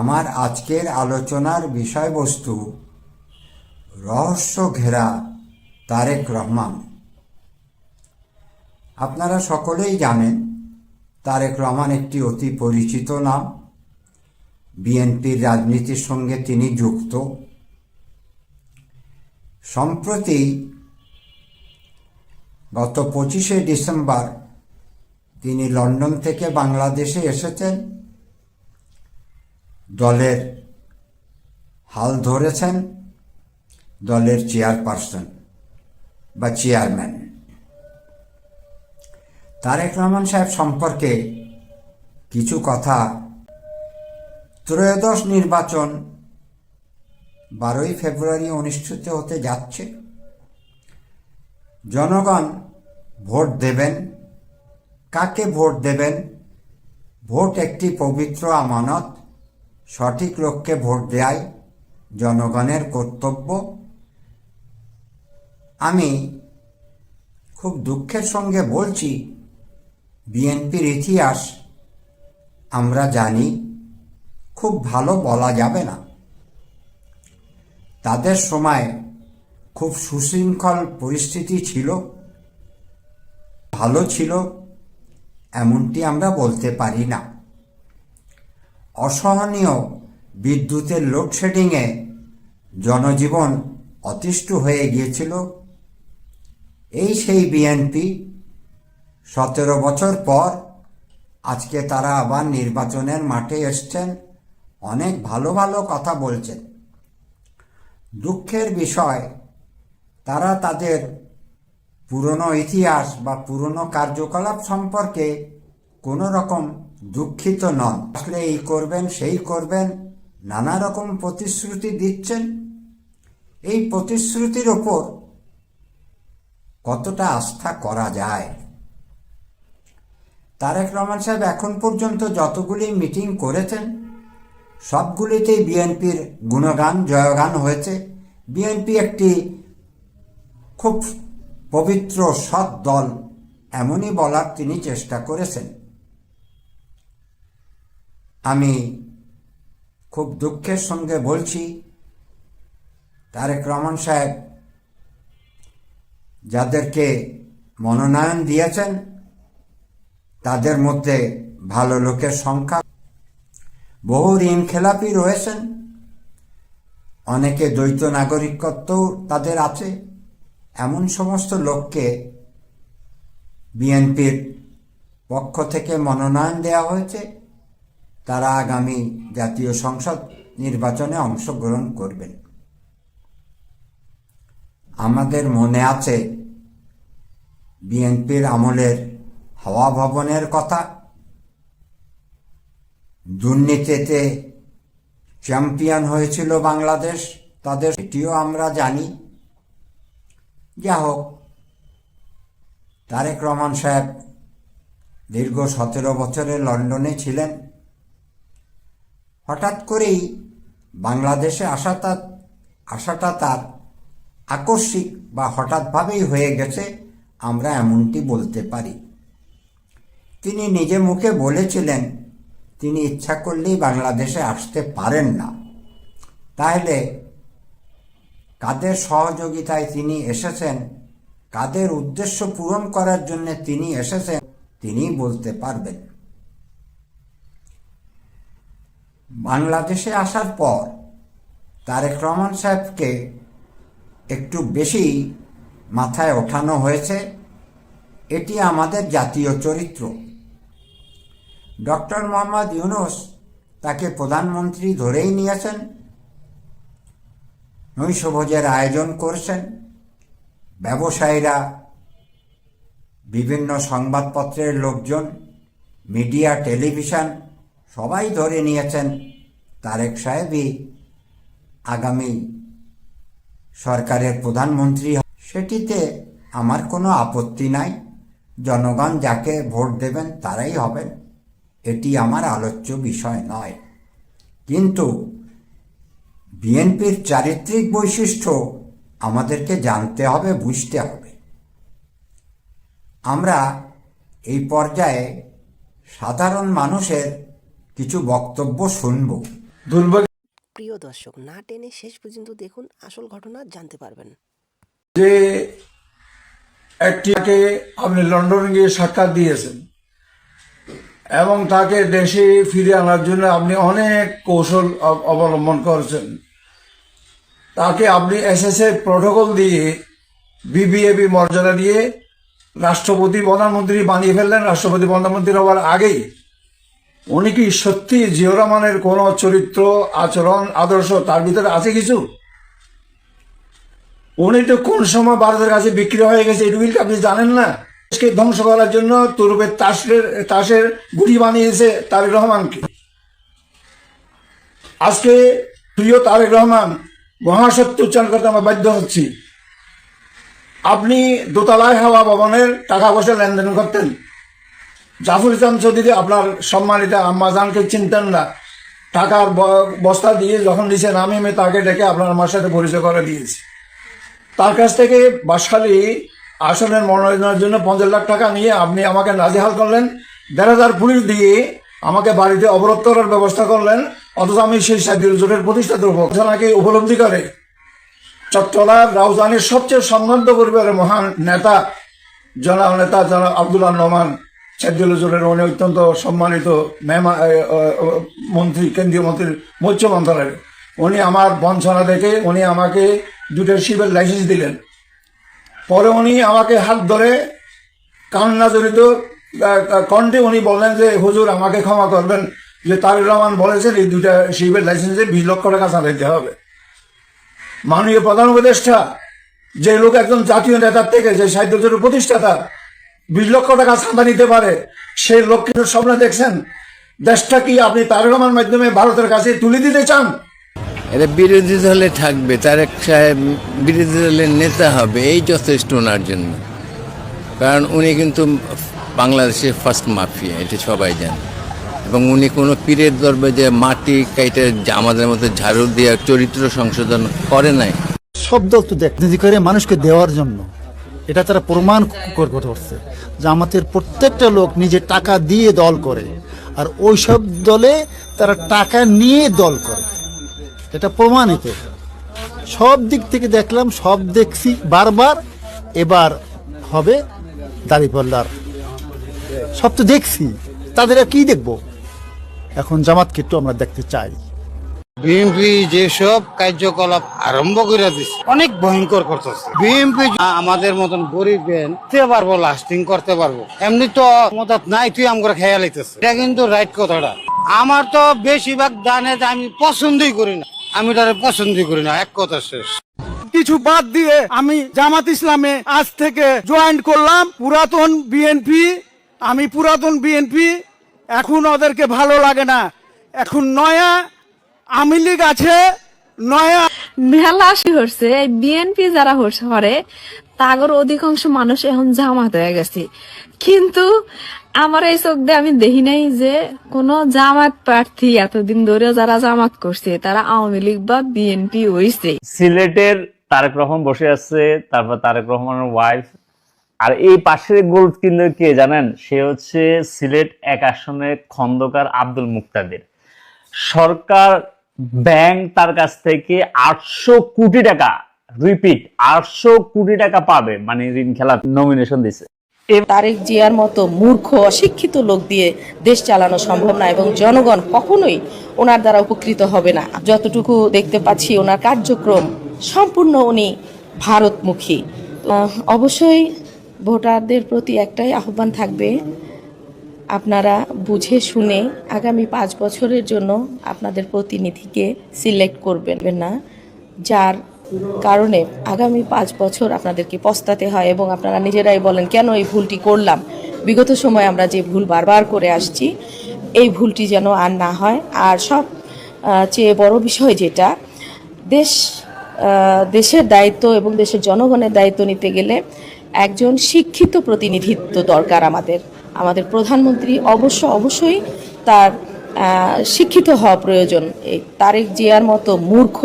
আমার আজকের আলোচনার বিষয়বস্তু রহস্য ঘেরা তারেক রহমান। আপনারা সকলেই জানেন তারেক রহমান একটি অতি পরিচিত নাম। বিএনপির রাজনীতির সঙ্গে তিনি যুক্ত। সম্প্রতি গত 25শে ডিসেম্বর তিনি লন্ডন থেকে বাংলাদেশে এসেছেন, দলের হাল ধরেছেন দলের চেয়ারপারসন বা চেয়ারম্যান। তারেক রহমান সাহেব সম্পর্কে কিছু কথা। ত্রয়োদশ নির্বাচন 12ই ফেব্রুয়ারি অনুষ্ঠিত হতে যাচ্ছে। জনগণ ভোট দেবেন। কাকে ভোট দেবেন? ভোট একটি পবিত্র আমানত। সঠিক লোককে ভোট দেওয়াই জনগণের কর্তব্য। আমি খুব দুঃখের সঙ্গে বলছি, বিএনপির ইতিহাস আমরা জানি, খুব ভালো বলা যাবে না। তাদের সময় খুব সুশৃঙ্খল পরিস্থিতি ছিল, ভালো ছিল এমনটি আমরা বলতে পারি না। অসহনীয় বিদ্যুতের লোডশেডিংয়ে জনজীবন অতিষ্ঠ হয়ে গিয়েছিল। এই সেই বিএনপি 17 বছর পর আজকে তারা আবার নির্বাচনের মাঠে এসছেন, অনেক ভালো ভালো কথা বলছেন। দুঃখের বিষয়, তারা তাদের পুরনো ইতিহাস বা পুরনো কার্যকলাপ সম্পর্কে কোনো রকম দুঃখিত নন। আসলে এই করবেন সেই করবেন, নানা রকম প্রতিশ্রুতি দিচ্ছেন। এই প্রতিশ্রুতির ওপর কতটা আস্থা করা যায়? তারেক রহমান সাহেব এখন পর্যন্ত যতগুলি মিটিং করেছেন সবগুলিতেই বিএনপির গুণগান জয়গান হয়েছে। বিএনপি একটি খুব পবিত্র সৎ দল, এমনই বলার তিনি চেষ্টা করেছেন। আমি খুব দুঃখের সঙ্গে বলছি, তারেক রহমান সাহেব যাদেরকে মনোনয়ন দিয়েছেন তাদের মধ্যে ভালো লোকের সংখ্যা, বহু ঋণ খেলাপি রয়েছেন, অনেকে দ্বৈত নাগরিকত্বও তাদের আছে। এমন সমস্ত লোককে বিএনপির পক্ষ থেকে মনোনয়ন দেওয়া হয়েছে। তারা আগামী জাতীয় সংসদ নির্বাচনে অংশগ্রহণ করবেন। আমাদের মনে আছে বিএনপির আমলের হাওয়া ভবনের কথা। দুর্নীতিতে চ্যাম্পিয়ন হয়েছিল বাংলাদেশ তাদের, এটিও আমরা জানি। যা হোক, তারেক রহমান সাহেব দীর্ঘ 17 বছরে লন্ডনে ছিলেন। হঠাৎ করেই বাংলাদেশে আসাটা তার আকস্মিক বা হঠাৎভাবেই হয়ে গেছে, আমরা এমনটি বলতে পারি। তিনি নিজে মুখে বলেছিলেন তিনি ইচ্ছা করলেই বাংলাদেশে আসতে পারেন না। তাহলে কাদের সহযোগিতায় তিনি এসেছেন, কাদের উদ্দেশ্য পূরণ করার জন্য তিনি এসেছেন, তিনিই বলতে পারবেন। বাংলাদেশে আসার পর তারেক রহমান সাহেবকে একটু বেশি মাথায় ওঠানো হয়েছে। এটি আমাদের জাতীয় চরিত্র। ডক্টর মোহাম্মদ ইউনূস তাকে প্রধানমন্ত্রী ধরেই নিয়েছেন, নৈশভোজের আয়োজন করছেন। ব্যবসায়ীরা, বিভিন্ন সংবাদপত্রের লোকজন, মিডিয়া, টেলিভিশন সবাই ধরে নিয়েছেন তারেক সাহেবই আগামী সরকারের প্রধানমন্ত্রী। সেটিতে আমার কোনো আপত্তি নাই। জনগণ যাকে ভোট দেবেন তারাই হবেন, এটি আমার আলোচ্য বিষয় নয়। কিন্তু বিএনপির চারিত্রিক বৈশিষ্ট্য আমাদেরকে জানতে হবে, বুঝতে হবে। আমরা এই পর্যায়ে সাধারণ মানুষের কিছু বক্তব্য শুনব। দুর্ভাগ্য প্রিয় দর্শক, না টেনে শেষ পর্যন্ত দেখুন, আসল ঘটনা জানতে পারবেন। যে একটিকে আপনি লন্ডনে গিয়ে সাক্ষাৎ দিয়েছেন এবং তাকে দেশে ফিরে আনার জন্য আপনি অনেক কৌশল অবলম্বন করেছেন। তাকে আপনি এসএসএ প্রটোকল দিয়ে বিবিএবি মর্যাদা দিয়ে রাষ্ট্রপতি প্রধানমন্ত্রী বানিয়ে ফেললেন। রাষ্ট্রপতি প্রধানমন্ত্রী হওয়ার আগেই উনি কি সত্যি জিয়াউর রহমানের কোনো চরিত্র, আচরণ, আদর্শ তার ভিতরে আছে কিছু? উনি তো কোন সময় ভারতের কাছে বিক্রি হয়ে গেছে এটুকু আপনি জানেন না? দেশকে ধ্বংস করার জন্য তুরুপের তাসের গুড়ি বানিয়েছে তারেক রহমানকে। আজকে প্রিয় তারেক রহমান, মহাসত্য উচ্চারণ করতে আমরা বাধ্য হচ্ছি। আপনি দোতলায় হাওয়া ভবনের টাকা পয়সা লেনদেন করতেন। জাফর ইসলাম চৌধুরী আপনার সম্মানিতা আম্মাজানকে চিনতেন না। টাকার বস্তা দিয়ে যখন নিচে নামিয়ে তাকে ডেকে আপনার আমার সাথে পরিচয় করে দিয়েছি। তার কাছ থেকে বাসখালী আসনের মনোনয়নের জন্য 50 লাখ টাকা নিয়ে আপনি আমাকে নাজেহাল করলেন। 1,500 পুলিশ দিয়ে আমাকে বাড়িতে অবরোধ করার ব্যবস্থা করলেন। অথচ আমি সেই সাইদুল জোটের প্রতিষ্ঠাতা ঘটনাকে উপলব্ধি করে চট্টলার রাউজানের সবচেয়ে সম্মানিত পরিবারের মহান নেতা জনাব আব্দুল্লাহ নোমান সাইদুল জোটের উনি অত্যন্ত সম্মানিত মন্ত্রী, কেন্দ্রীয় মন্ত্রী, মৎস্য মন্ত্রণালয়ের। উনি আমার বঞ্চনা দেখে উনি আমাকে 2টা শিপের লাইসেন্স দিলেন। পরে উনি আমাকে হাত ধরে কান্না জড়িত কণ্ঠে উনি বললেন যে হুজুর আমাকে ক্ষমা করবেন, যে তারেক রহমান বলেছেন এই 2টা শিপের লাইসেন্সে 20 লক্ষ টাকা চাঁদা দিতে হবে। মাননীয় প্রধান উপদেষ্টা, যে লোক একজন জাতীয় নেতার থেকে, যে সাহিত্যের প্রতিষ্ঠাতা, 20 লক্ষ টাকা চাঁদা নিতে পারে, সেই লোক কিন্তু স্বপ্ন দেখছেন। দেশটা কি আপনি তারেক রহমানের মাধ্যমে ভারতের কাছে তুলে দিতে চান? এটা বিরোধী দলে থাকবে, তারেক সাহেব বিরোধী দলের নেতা হবে, এই যথেষ্ট ওনার জন্য। কারণ উনি কিন্তু বাংলাদেশের ফার্স্ট মাফিয়া, এটা সবাই জানে। এবং উনি কোনো পীরের দরবারে যে মাটি কাইটে আমাদের মতো ঝাড়ু দিয়ে চরিত্র সংশোধন করে নাই। সব দল তো রাজনীতি করে মানুষকে দেওয়ার জন্য, এটা তারা প্রমাণ করছে যে আমাদের প্রত্যেকটা লোক নিজে টাকা দিয়ে দল করে, আর ওই সব দলে তারা টাকা নিয়ে দল করে। এটা প্রমাণিত, সব দিক থেকে দেখলাম, সব দেখছি বারবার। এবার হবে দাঁড়িপাল্লার, সব তো দেখছি, তাদের আর কি দেখবো? এখন জামাতকে একটু আমরা দেখতে চাই। বিএনপি যেসব কার্যকলাপ আরম্ভ করে দিচ্ছে অনেক ভয়ঙ্কর করতেছে। বিএনপি আমাদের মতন গরিব তে পারবো, লাস্টিং করতে পারবো, এমনি তো মদত নাই, তুই আমরা খেয়াল হইতেছে। এটা কিন্তু রাইট কথাটা। আমার তো বেশিরভাগ দানে আমি পছন্দই করি না, আমি তার পছন্দই করি না, এক কথা শেষ। কিছু বাদ দিয়ে আমি জামাত ইসলামে আজ থেকে জয়েন করলাম। পুরাতন বিএনপি, আমি পুরাতন বিএনপি, এখন ওদেরকে ভালো লাগে না। এখন নয়া আওয়ামী লীগ আছে, নয়া মেলা হচ্ছে। বিএনপি যারা হরে তাগর অধিকাংশ মানুষ এখন জামাত হয়ে গেছে, কিন্তু আমার এই চোখ দিয়ে আমি দেখি নাই যে কোন জামাত প্রার্থী এতদিন ধরে যারা জামাত করছে তারা আওয়ামী লীগ বা বিএনপি হয়েছে। সিলেটের তারেক রহমান বসে আছে, তারপর তারেক রহমানের ওয়াইফ, আর এই পাশের গোল কিন্তু কে জানেন? সে হচ্ছে সিলেট 1 আসনে খন্দকার আব্দুল মুক্তাদির। সরকার ব্যাংক তার কাছ থেকে 800 কোটি টাকা, রিপিট 800 কোটি টাকা পাবে, মানে ঋণ খেলা নমিনেশন দিছে। তারেক জিয়ার মতো মূর্খ অশিক্ষিত লোক দিয়ে দেশ চালানো সম্ভব না, এবং জনগণ কখনোই ওনার দ্বারা উপকৃত হবে না। যতটুকু দেখতে পাচ্ছি ওনার কার্যক্রম সম্পূর্ণ উনি ভারতমুখী। অবশ্যই ভোটারদের প্রতি একটাই আহ্বান থাকবে, আপনারা বুঝে শুনে আগামী 5 বছরের জন্য আপনাদের প্রতিনিধিকে সিলেক্ট করবেন না, যার কারণে আগামী 5 বছর আপনাদেরকে পস্তাতে হয় এবং আপনারা নিজেরাই বলেন কেন এই ভুলটি করলাম। বিগত সময় আমরা যে ভুল বারবার করে আসছি, এই ভুলটি যেন আর না হয়। আর সব চেয়ে বড় বিষয় যেটা, দেশের দায়িত্ব এবং দেশের জনগণের দায়িত্ব নিতে গেলে একজন শিক্ষিত প্রতিনিধিত্ব দরকার। আমাদের প্রধানমন্ত্রী অবশ্যই তার শিক্ষিত হওয়া প্রয়োজন। এই তারেক জিয়ার মতো মূর্খ